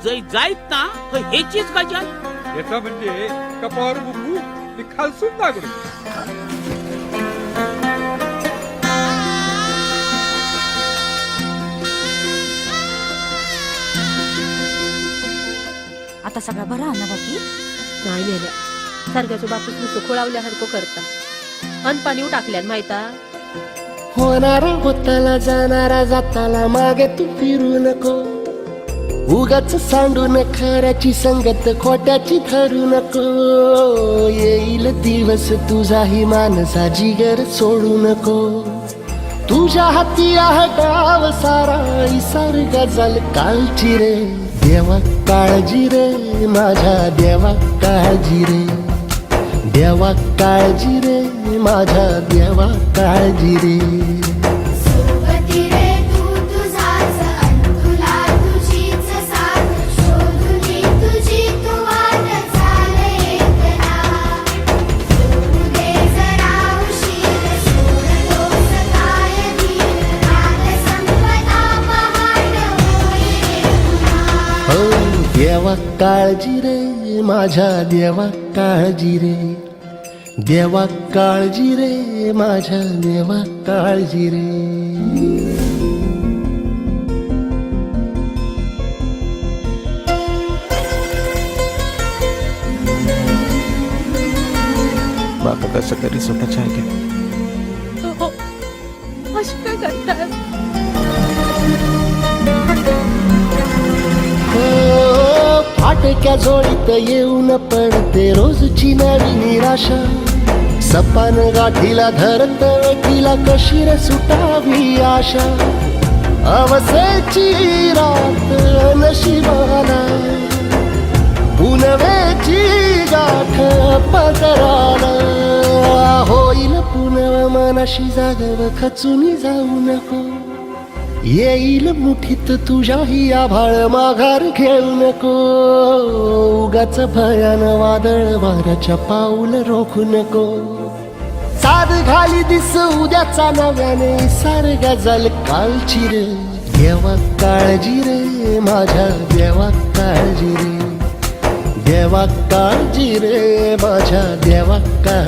जय जायत ना तर हेचीच गजाल. याचा म्हणजे कपावर बुकू मी खालसून दागडू. आता सगळा बरा ना बाकी नाही नेल्या सारख्याच्या बापूस नुसतं खोळावल्यासारखं करता अन पाणी टाकल्यान माहिता. होणारा होताला जाणारा जाताला मागे तू फिरू नको. उगाच सांडून खऱ्याची संगत खोट्याची ठरू नको. येईल दिवस तुझाही मानसा जिगर सोडू नको. तुझ्या हाती आहे डाव सारा इसार गजल कालची रे. देवा काळजी रे माझ्या देवा काळजी रे. देवा काळजी रे माझ्या देवा काळजी रे. सोबती रे तू तुझाच अन तुला तुझीच साथ शोधुनी तुझी तू वाट चाल एकदा. सोडू दे जरा उशीर सोडतोस काय धीर रात संपता पहाट होईल पुन्हा. हो देवा काळजी रे माझ्या देवा काळजी रे. देवा काळजी रे माझ्या देवा काळजी रे. बापू कसं तरी स्वतःच्या ऐकत हो असं काय करतात. हो फाटक्या जोडीत येऊन पडते रोजची नवी निराशा. सपान गाठीला धरत वेठीला कशी रे सुटावी आशा. अवसेची रात नशिबाला पुनवेची गाठ पदराला. होईल पुनव मनाशी जागव खचून जाऊ नको. येईल मुठीत तुझ्याही आभाळ माघार घेऊ नको. उगाच भयान वादळ वाऱ्याच्या पाऊल रोखू नको. साध घाली दिस उद्याचा नव्याने सार गजल कालची रे. देवा काळजी रे माझ्या देवा काळजी रे. देवा काळजी रे माझ्या देवा काळजी.